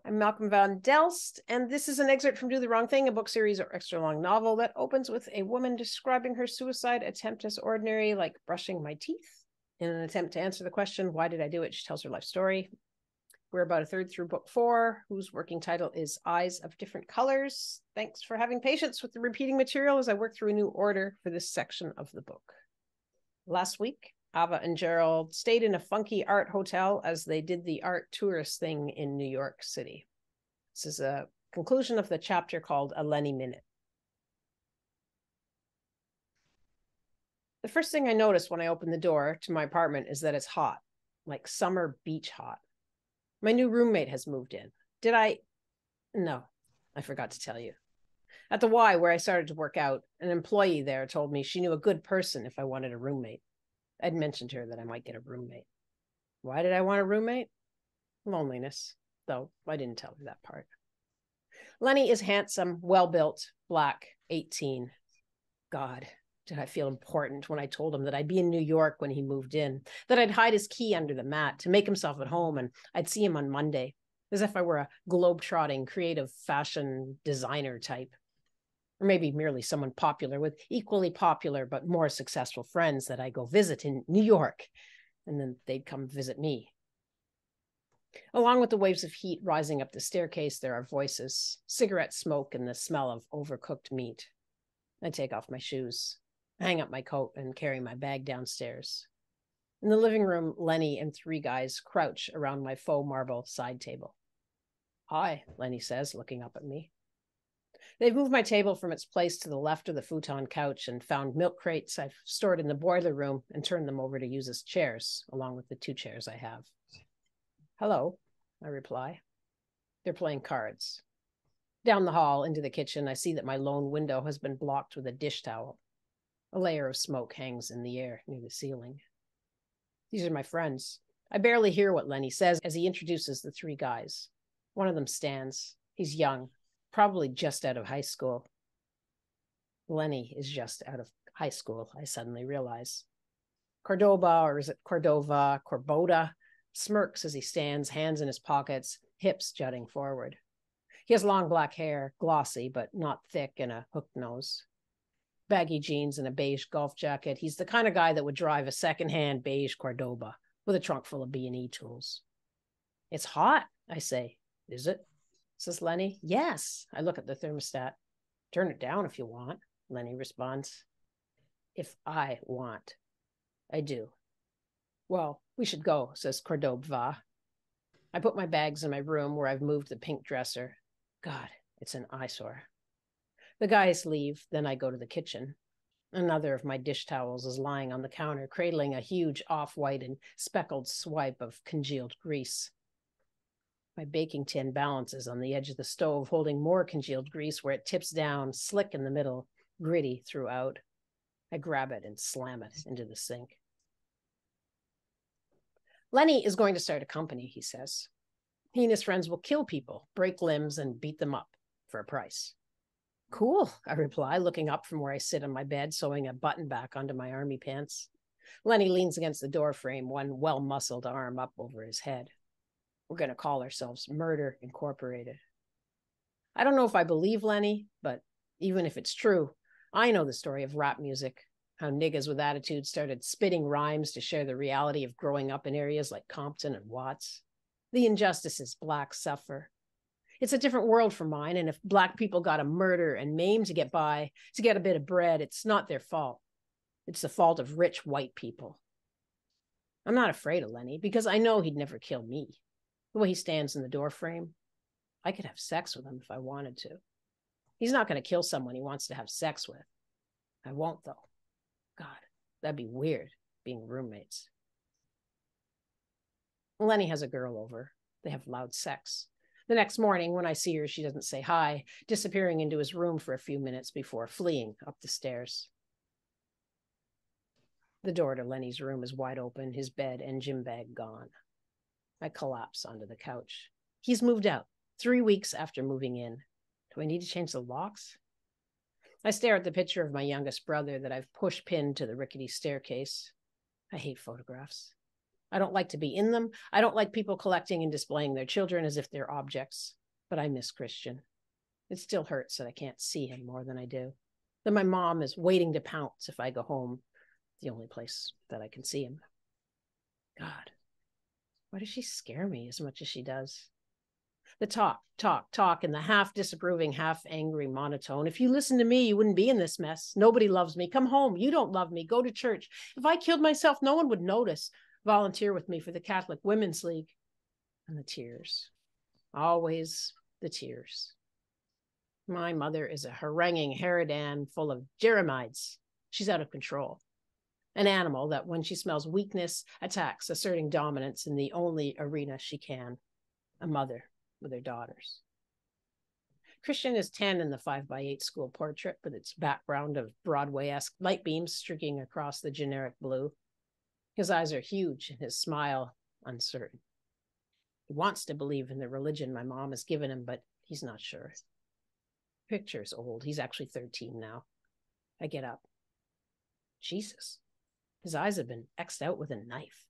I'm Malcolm Van Delst, and this is an excerpt from Do the Wrong Thing, a book series or extra long novel that opens with a woman describing her suicide attempt as ordinary, like brushing my teeth. In an attempt to answer the question, why did I do it? She tells her life story. We're about a third through book 4, whose working title is Eyes of Different Colors. Thanks for having patience with the repeating material as I work through a new order for this section of the book. Last week, Ava and Gerald stayed in a funky art hotel as they did the art tourist thing in New York City. This is a conclusion of the chapter called A Lenny Minute. The first thing I noticed when I opened the door to my apartment is that it's hot, like summer beach hot. My new roommate has moved in. No, I forgot to tell you. At the Y, where I started to work out, an employee there told me she knew a good person if I wanted a roommate. I'd mentioned to her that I might get a roommate. Why did I want a roommate? Loneliness, though I didn't tell her that part. Lenny is handsome, well-built, black, 18. God, did I feel important when I told him that I'd be in New York when he moved in, that I'd hide his key under the mat to make himself at home, and I'd see him on Monday, as if I were a globe-trotting, creative fashion designer type. Or maybe merely someone popular with equally popular but more successful friends that I go visit in New York, and then they'd come visit me. Along with the waves of heat rising up the staircase, there are voices, cigarette smoke, and the smell of overcooked meat. I take off my shoes, hang up my coat, and carry my bag downstairs. In the living room, Lenny and 3 guys crouch around my faux marble side table. Hi, Lenny says, looking up at me. They've moved my table from its place to the left of the futon couch and found milk crates I've stored in the boiler room and turned them over to use as chairs, along with the 2 chairs I have. Hello, I reply. They're playing cards. Down the hall into the kitchen, I see that my lone window has been blocked with a dish towel. A layer of smoke hangs in the air near the ceiling. These are my friends. I barely hear what Lenny says as he introduces the 3 guys. One of them stands. He's young, probably just out of high school. Lenny is just out of high school, I suddenly realize. Cordoba, or is it Cordova, Corboda, smirks as he stands, hands in his pockets, hips jutting forward. He has long black hair, glossy but not thick, and a hooked nose. Baggy jeans and a beige golf jacket. He's the kind of guy that would drive a second-hand beige Cordoba with a trunk full of B&E tools. It's hot, I say. Is it? Says Lenny. Yes. I look at the thermostat. Turn it down if you want, Lenny responds. If I want. I do. Well, we should go, says Cordova. I put my bags in my room where I've moved the pink dresser. God, it's an eyesore. The guys leave, then I go to the kitchen. Another of my dish towels is lying on the counter, cradling a huge off-white and speckled swipe of congealed grease. My baking tin balances on the edge of the stove, holding more congealed grease where it tips down, slick in the middle, gritty throughout. I grab it and slam it into the sink. Lenny is going to start a company, he says. He and his friends will kill people, break limbs, and beat them up for a price. Cool, I reply, looking up from where I sit on my bed, sewing a button back onto my army pants. Lenny leans against the door frame, one well-muscled arm up over his head. We're going to call ourselves Murder Incorporated. I don't know if I believe Lenny, but even if it's true, I know the story of rap music, how niggas with attitude started spitting rhymes to share the reality of growing up in areas like Compton and Watts. The injustices blacks suffer. It's a different world from mine, and if black people got to murder and maim to get by, to get a bit of bread, it's not their fault. It's the fault of rich white people. I'm not afraid of Lenny because I know he'd never kill me. The way he stands in the door frame, I could have sex with him if I wanted to. He's not going to kill someone he wants to have sex with. I won't, though. God, that'd be weird, being roommates. Lenny has a girl over. They have loud sex. The next morning, when I see her, she doesn't say hi, disappearing into his room for a few minutes before fleeing up the stairs. The door to Lenny's room is wide open, his bed and gym bag gone. I collapse onto the couch. He's moved out, 3 weeks after moving in. Do I need to change the locks? I stare at the picture of my youngest brother that I've push-pinned to the rickety staircase. I hate photographs. I don't like to be in them. I don't like people collecting and displaying their children as if they're objects. But I miss Christian. It still hurts that I can't see him more than I do. That my mom is waiting to pounce if I go home, the only place that I can see him. God, why does she scare me as much as she does? The talk in the half disapproving, half angry monotone. If you listened to me, you wouldn't be in this mess. Nobody loves me. Come home. You don't love me. Go to church. If I killed myself, no one would notice. Volunteer with me for the Catholic Women's League. And the tears. Always the tears. My mother is a haranguing harridan full of Jeremiads. She's out of control. An animal that, when she smells weakness, attacks, asserting dominance in the only arena she can. A mother with her daughters. Christian is 10 in the 5x8 school portrait with its background of Broadway-esque light beams streaking across the generic blue. His eyes are huge and his smile uncertain. He wants to believe in the religion my mom has given him, but he's not sure. Picture's old. He's actually 13 now. I get up. Jesus. His eyes have been X'd out with a knife.